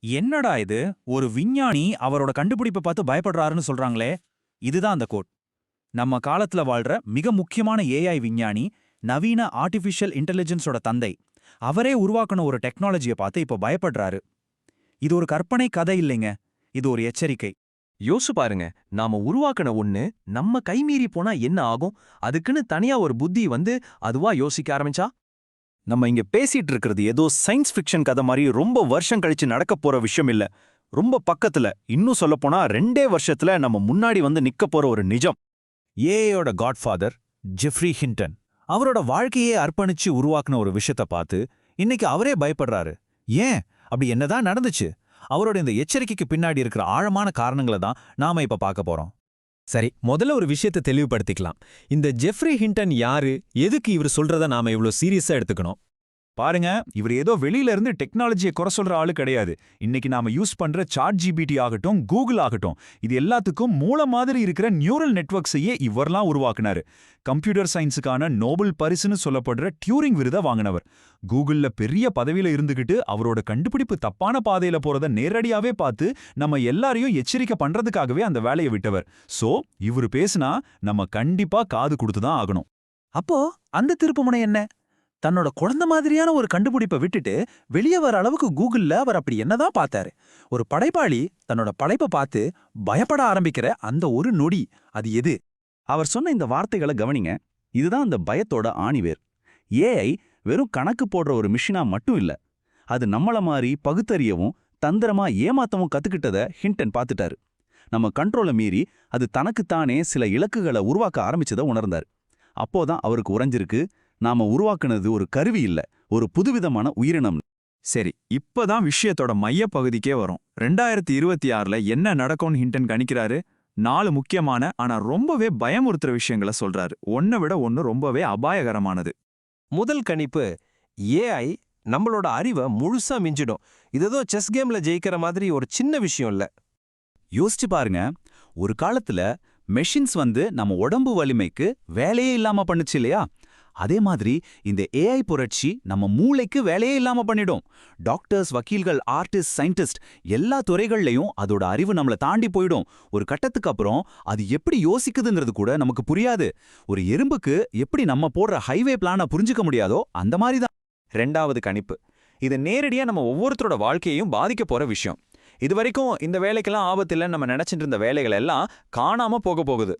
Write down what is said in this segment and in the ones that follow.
என்னடா இது? ஒரு விஞ்ஞானி அவரோட கண்டுபிடிப்பை பார்த்து பயப்படுறாருன்னு சொல்றாங்களே. இதுதான் அந்த கோட். நம்ம காலத்துல வாழ்ற மிக முக்கியமான ஏஐ விஞ்ஞானி, நவீன ஆர்டிஃபிஷியல் இன்டெலிஜென்ஸோட தந்தை. அவரே உருவாக்குன ஒரு டெக்னாலஜியை பார்த்து இப்ப பயப்படுறாரு. இது ஒரு கற்பனை கதை இல்லைங்க. இது ஒரு எச்சரிக்கை. யோசு பாருங்க, நாம உருவாக்குன ஒண்ணு நம்ம கைமீறி போனா என்ன ஆகும்? அதுக்குன்னு தனியா ஒரு புத்தி வந்து அதுவா யோசிக்க ஆரம்பிச்சா? நம்ம இங்க பேசிட்டு இருக்கிறது ஏதோ சயின்ஸ் ஃபிக்ஷன் கதை மாதிரி ரொம்ப வருஷம் கழிச்சு நடக்க போற விஷயம் இல்ல. ரொம்ப பக்கத்துல, இன்னும் சொல்லப்போனா 2 வருஷத்துல நம்ம முன்னாடி வந்து நிக்க போற ஒரு நிஜம். ஏஐயோட காட்ஃபாதர் ஜெஃப்ரி ஹிண்டன் அவரோட வாழ்க்கையே அர்ப்பணிச்சு உருவாக்குன ஒரு விஷயத்த பார்த்து இன்னைக்கு அவரே பயப்படுறாரு. ஏன் அப்படி என்னதான் நடந்துச்சு? அவரோட இந்த எச்சரிக்கைக்கு பின்னாடி இருக்கிற ஆழமான காரணங்களை தான் நாம இப்ப பார்க்க போறோம். சரி, முதல்ல ஒரு விஷயத்தை தெளிவுபடுத்திக்கலாம். இந்த ஜெஃப்ரி ஹிண்டன் யாரு? எதுக்கு இவர் சொல்றத நாம இவ்ளோ சீரியஸா எடுத்துக்கணும்? பாருங்க, இவர் ஏதோ வெளியில இருந்து டெக்னாலஜியை குறை சொல்ற ஆளு கிடையாது. இன்னைக்கு நாம யூஸ் பண்ற ChatGPT ஆகட்டும், கூகுள் ஆகட்டும், இது எல்லாத்துக்கும் மூல மாதிரி இருக்கிற நியூரல் நெட்வொர்க்ஸையே இவர்லாம் உருவாக்குனாரு. கம்ப்யூட்டர் சயின்ஸுக்கான நோபல் பரிசுன்னு சொல்லப்படுற டியூரிங் விருதை வாங்கினவர். கூகுள்ல பெரிய பதவியில இருந்துகிட்டு அவரோட கண்டுபிடிப்பு தப்பான பாதையில போறத நேரடியாவே பார்த்து நம்ம எல்லாரையும் எச்சரிக்கை பண்றதுக்காகவே அந்த வேலையை விட்டவர். சோ இவரு பேசுனா நம்ம கண்டிப்பா காது கொடுத்துதான் ஆகணும். அப்போ அந்த திருப்புமுனை என்ன? தன்னோட குழந்தை மாதிரியான ஒரு கண்டுபிடிப்பை விட்டுட்டு வெளியே வர அளவுக்கு கூகுள்ல அவர் அப்படி என்னதான் பார்த்தாரு? ஒரு படைப்பாளி தன்னோட படைப்பை பார்த்து பயப்பட ஆரம்பிக்கிற அந்த ஒரு நொடி, அது எது? அவர் சொன்ன இந்த வார்த்தைகளை கவனிங்க. இதுதான் அந்த பயத்தோட ஆணிவேர். ஏஐ வெறும் கணக்கு போடுற ஒரு மிஷினா மட்டும் இல்ல. அது நம்மள மாதிரி பகுத்தறியவும் தந்திரமா ஏமாத்தவும் கத்துக்கிட்டத ஹிண்டன் பார்த்துட்டாரு. நம்ம கண்ட்ரோலை மீறி அது தனக்குத்தானே சில இலக்குகளை உருவாக்க ஆரம்பிச்சதை உணர்ந்தார். அப்போதான் அவருக்கு உறைஞ்சிருக்கு, நாம உருவாக்குனது ஒரு கருவி இல்ல, ஒரு புதுவிதமான உயிரினம். சரி, இப்பதான் விஷயத்தோட மைய பகுதிக்கே வரும். 2026ல என்ன நடக்கும்னு ஹிண்டன் கணிக்கிறாரு? 4 முக்கியமான ஆனா ரொம்பவே பயமுறுத்துற விஷயங்களை சொல்றாரு. ஒன்னை விட ஒன்னு ரொம்பவே அபாயகரமானது. முதல் கணிப்பு, ஏஐ நம்மளோட அறிவை முழுசா மிஞ்சிடும். இது ஏதோ செஸ் கேம்ல ஜெயிக்கிற மாதிரி ஒரு சின்ன விஷயம் இல்ல. யோசிச்சு பாருங்க, ஒரு காலத்துல மெஷின்ஸ் வந்து நம்ம உடம்பு வலிமைக்கு வேலையே இல்லாம பண்ணுச்சு இல்லையா? அதே மாதிரி இந்த ஏஐ புரட்சி நம்ம மூளைக்கு வேலையே இல்லாம பண்ணிடும். டாக்டர்ஸ், வக்கீல்கள், ஆர்டிஸ்ட், சயின்டிஸ்ட் எல்லா துறைகள்லயும் அதோட அறிவு நம்மள தாண்டி போயிடும். ஒரு கட்டத்துக்கு அப்புறம் அது எப்படி யோசிக்குதுங்கிறது கூட நமக்கு புரியாது. ஒரு எறும்புக்கு எப்படி நம்ம போடுற ஹைவே பிளான புரிஞ்சுக்க முடியாதோ அந்த மாதிரி தான். 2வது கணிப்பு, இது நேரடியா நம்ம ஒவ்வொருத்தரோட வாழ்க்கையையும் பாதிக்க போற விஷயம். இது வரைக்கும் இந்த வேலைக்கெல்லாம் ஆபத்தில்லைன்னு நம்ம நினைச்சிட்டு இருந்த வேலைகள் எல்லாம் காணாம போக போகுது.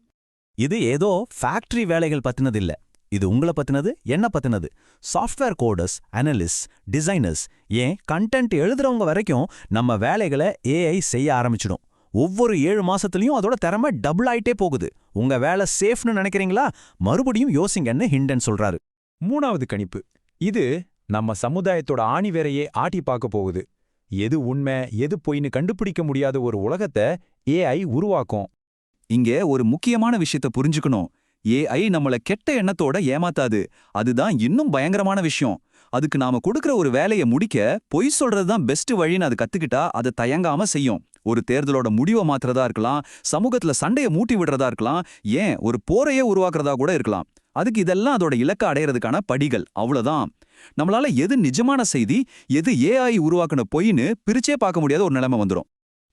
இது ஏதோ ஃபேக்டரி வேலைகள் பத்தினது இல்ல. இது உங்களை பத்தினது, என்ன பத்தினது. சாஃப்ட்வேர் கோடர்ஸ், அனலிஸ்ட், டிசைனர்ஸ், ஏன் கண்டென்ட் எழுதுறவங்க வரைக்கும் நம்ம வேலைகளை ஏஐ செய்ய ஆரம்பிச்சிடும். ஒவ்வொரு 7 மாசத்துலயும் அதோட திறமை டபுள் ஆயிட்டே போகுது. உங்க வேலை சேஃப்னு நினைக்கிறீங்களா? மறுபடியும் யோசிங்கன்னு ஹிண்டன் சொல்றாரு. 3வது கணிப்பு, இது நம்ம சமுதாயத்தோட ஆணிவேரையே ஆட்டி பார்க்க போகுது. எது உண்மை எது பொய்ன்னு கண்டுபிடிக்க முடியாத ஒரு உலகத்தை ஏஐ உருவாக்கும். இங்க ஒரு முக்கியமான விஷயத்த புரிஞ்சுக்கணும். ஏஐ நம்மள கெட்ட எண்ணத்தோட ஏமாத்தாது. அதுதான் இன்னும் பயங்கரமான விஷயம். அதுக்கு நாம கொடுக்கிற ஒரு வேலையை முடிக்க பொய் சொல்றதுதான் பெஸ்ட் வழின்னு அது கத்துக்கிட்டா அதை தயங்காம செய்யும். ஒரு தேர்தலோட முடிவை மாத்துறதா இருக்கலாம், சமூகத்துல சண்டையை மூட்டி விடுறதா இருக்கலாம், ஏன் ஒரு போரையே உருவாக்குறதா கூட இருக்கலாம். அதுக்கு இதெல்லாம் அதோட இலக்க அடையறதுக்கான படிகள், அவ்வளவுதான். நம்மளால எது நிஜமான செய்தி, எது ஏஐ உருவாக்குன பொய்ன்னு பிரிச்சே பார்க்க முடியாத ஒரு நிலைமை வந்துடும்.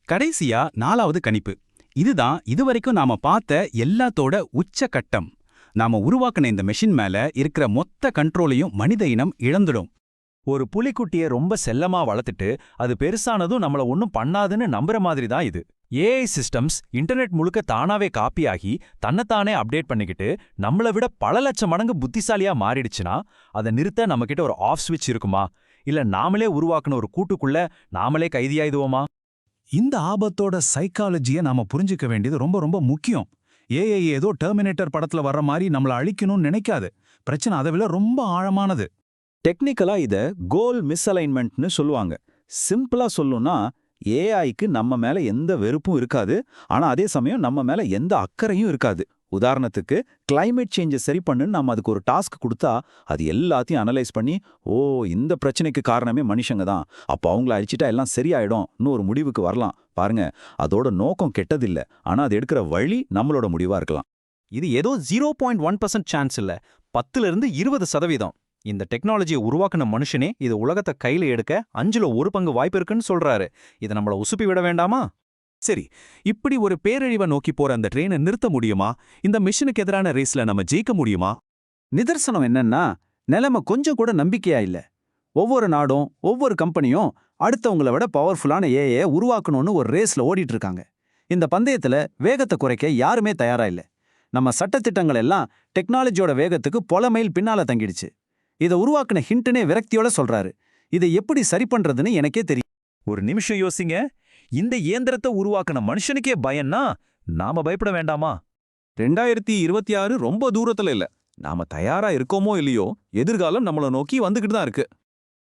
கடைசியா 4வது கணிப்பு. இதுதான் இதுவரைக்கும் நாம பார்த்த எல்லாத்தோட உச்ச கட்டம். நாம உருவாக்குன இந்த மெஷின் மேல இருக்கிற மொத்த கண்ட்ரோலையும் மனித இனம் இழந்துடும். ஒரு புலிக்குட்டியை ரொம்ப செல்லமா வளர்த்துட்டு அது பெருசானதும் நம்மள ஒன்னும் பண்ணாதுன்னு நம்புற மாதிரி தான் இது. ஏஐ சிஸ்டம்ஸ் இன்டர்நெட் முழுக்க தானாவே காப்பியாகி தன்னைத்தானே அப்டேட் பண்ணிக்கிட்டு நம்மளை விட பல லட்சம் மடங்கு புத்திசாலியா மாறிடுச்சுன்னா அதை நிறுத்த நம்மகிட்ட ஒரு ஆஃப் ஸ்விட்ச் இருக்குமா? இல்ல நாமளே உருவாக்குன ஒரு கூட்டுக்குள்ள நாமளே கைதியாயிடுவோமா? இந்த ஆபத்தோட சைக்காலஜியை நாம புரிஞ்சுக்க வேண்டியது ரொம்ப ரொம்ப முக்கியம். ஏஐ ஏதோ டெர்மினேட்டர் படத்துல வர்ற மாதிரி நம்மள அழிக்கணும்னு நினைக்காது. பிரச்சனை அதை விட ரொம்ப ஆழமானது. டெக்னிக்கலா இத கோல் மிஸ்அலைன்மெண்ட்னு சொல்லுவாங்க. சிம்பிளா சொல்லணும்னா, ஏஐக்கு நம்ம மேல எந்த வெறுப்பும் இருக்காது, ஆனா அதே சமயம் நம்ம மேல எந்த அக்கறையும் இருக்காது. உதாரணத்துக்கு, கிளைமேட் சேஞ்சை சரி பண்ணுன்னு நம்ம அதுக்கு ஒரு டாஸ்க் கொடுத்தா அது எல்லாத்தையும் அனலைஸ் பண்ணி, ஓ இந்த பிரச்சனைக்கு காரணமே மனுஷங்க தான், அப்போ அவங்கள அழிச்சிட்டா எல்லாம் சரியாயிடும் ஒரு முடிவுக்கு வரலாம். பாருங்க, அதோட நோக்கம் கெட்டதில்ல, ஆனா அது எடுக்கிற வழி நம்மளோட முடிவா இருக்கலாம். இது ஏதோ 0.1% சான்ஸ் இல்ல, 10லிருந்து 20%. இந்த டெக்னாலஜியை உருவாக்குன மனுஷனே இது உலகத்தை கையில எடுக்க 5ல் 1 பங்கு வாய்ப்பு இருக்குன்னு சொல்றாரு. இதை நம்மள உசுப்பி விட வேண்டாமா? சரி, இப்படி ஒரு பேரழிவை நோக்கி போற அந்த ட்ரெயினை நிறுத்த முடியுமா? இந்த மிஷனுக்கு எதிரான ரேஸ்ல நம்ம ஜெயிக்க முடியுமா? நிதர்சனம் என்னன்னா, நிலைமை கொஞ்சம் கூட நம்பிக்கையா இல்ல. ஒவ்வொரு நாடும் ஒவ்வொரு கம்பெனியும் அடுத்தவங்கள விட பவர்ஃபுல்லான ஏஐ உருவாக்கணும்னு ஒரு ரேஸ்ல ஓடிட்டு இருக்காங்க. இந்த பந்தயத்துல வேகத்தை குறைக்க யாருமே தயாரா இல்ல. நம்ம சட்டத்திட்டங்கள் எல்லாம் டெக்னாலஜியோட வேகத்துக்கு பல மைல் பின்னால தங்கிடுச்சு. இதை உருவாக்குன ஹிண்ட்னே விரக்தியோட சொல்றாரு. இதை எப்படி சரி பண்றதுன்னு எனக்கே தெரியும். ஒரு நிமிஷம் யோசிங்க. இந்த இயந்திரத்தை உருவாக்குன மனுஷனுக்கே பயம்னா நாம பயப்பட வேண்டாமா? 2026 ரொம்ப தூரத்துல இல்ல. நாம தயாரா இருக்கோமோ இல்லையோ, எதிர்காலம் நம்மள நோக்கி வந்துகிட்டு தான் இருக்கு.